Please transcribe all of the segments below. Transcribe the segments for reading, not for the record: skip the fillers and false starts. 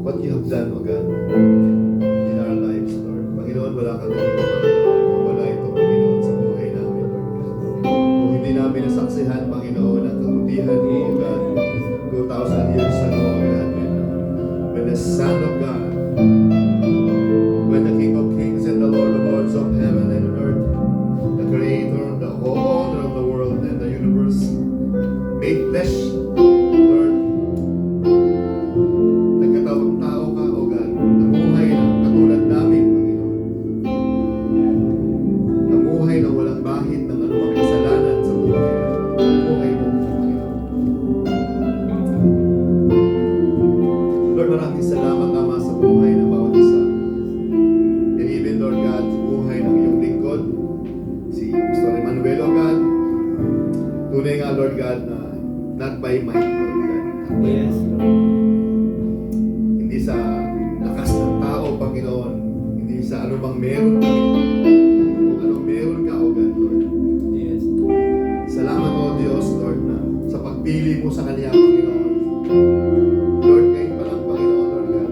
what you have done, O God, in our lives, Lord. Panginoon, wala kang naging Panginoon kung wala ito, Panginoon, sa buhay namin, Lord God. Kung hindi namin nasaksihan, Panginoon, ang kabutihan mo, O God, 2,000 years ago, O God, when the Son of God, when the King of Kings and the Lord of Lords of heaven and earth, the Creator, the owner of the world and the universe, made flesh, Lord. Nagkatawang tao ka, O God. Namuhay na katulad namin, Panginoon. Namuhay na walang bahid ng anumang kasalanan sa buhay. Namuhay mo, Panginoon. Lord, maraming salamat, Ama, sa buhay ng bawat isa. And even, Lord God, sa buhay ng iyong lingkod, si Pastor Emmanuel, O God. Tunay nga, Lord God, na not by might, Lord God. Yes, Lord. Hindi sa lakas ng tao, Panginoon. Hindi sa anumang meron kami. Kung anong meron ka, O God, Lord. Yes. Salamat, O Diyos, Lord, na sa pagpili mo sa Kanya, Panginoon. Lord, ngayon pa lang, Panginoon, Lord God,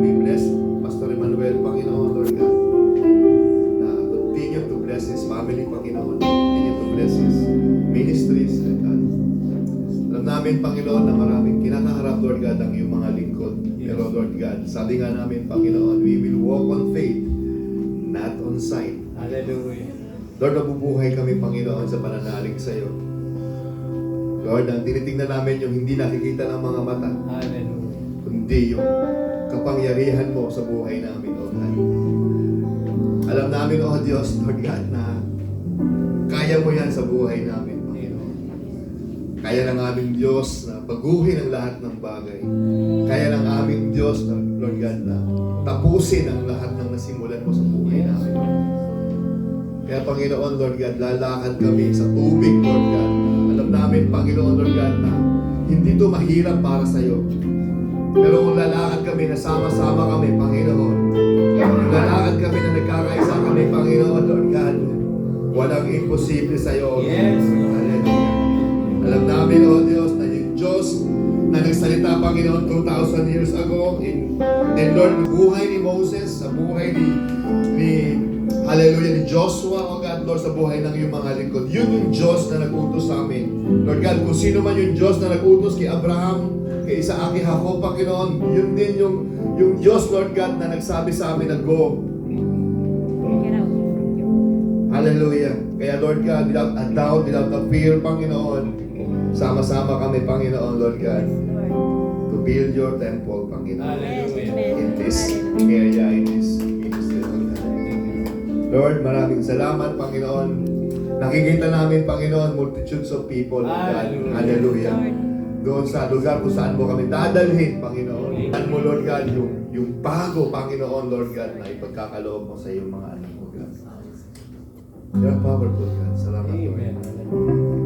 we bless Pastor Emmanuel, Panginoon, Lord God, na continue to bless his family, Panginoon. Continue to bless his ministries, Lord God. Alam namin, Panginoon, na maraming kinakaharap, Lord God, ang iyong mga lingkod. Pero, Lord God, sabi nga namin, Panginoon, we will walk on faith, not on sight. Hallelujah. Lord, nabubuhay kami, Panginoon, sa pananalig sa iyo. Lord, ang tinitingnan namin yung hindi nakikita ng mga mata, Hallelujah. kundi yung kapangyarihan mo sa buhay namin, O God. Alam namin, O Diyos, Lord God, na kaya mo yan sa buhay namin, Panginoon. Kaya ng aming Diyos na baguhin ang lahat ng bagay. Kaya ng aming Diyos, na, Lord God, na tapusin ang lahat ng nasimulan mo sa buhay namin. Kaya, Panginoon, Lord God, lalakad kami sa tubig, Lord God. Alam namin, Panginoon, Lord God, na hindi ito mahirap para sa iyo. Pero kung lalakad kami, nasama-sama kami, Panginoon. Kung lalakad kami na nagkakaisa kami, Panginoon, Lord God, walang imposible sa iyo. Yes. Hallelujah. Alam namin, O Diyos, na yung Diyos na nagsalita, Panginoon, 2,000 years ago, and Lord, buhay ni Moses, sa buhay ni Hallelujah, ni Joshua, O God, Lord, sa buhay ng iyong mga lingkod. Yun yung Diyos na nag-utos sa amin. Lord God, kung sino man yung Diyos na nag-utos kay Abraham, kay Isaac, kay Jacob, Panginoon, yun din yung Diyos, Lord God, na nagsabi sa amin na go. Hallelujah. Kaya, Lord God, without a doubt, without a fear, Panginoon, sama-sama kami, Panginoon, Lord God, to build your temple, Panginoon. Hallelujah. In this area, in this ministry, Lord God. Lord, maraming salamat, Panginoon. Nakikita namin, Panginoon, multitudes of people, Lord God. Hallelujah. Doon sa lugar kung saan mo kami dadalhin, Panginoon. Saan mo, Lord God, yung bago, Panginoon, Lord God, na ipagkakaloob mo sa iyong mga anak mo, God. You're powerful, God. Salamat, Lord. Amen.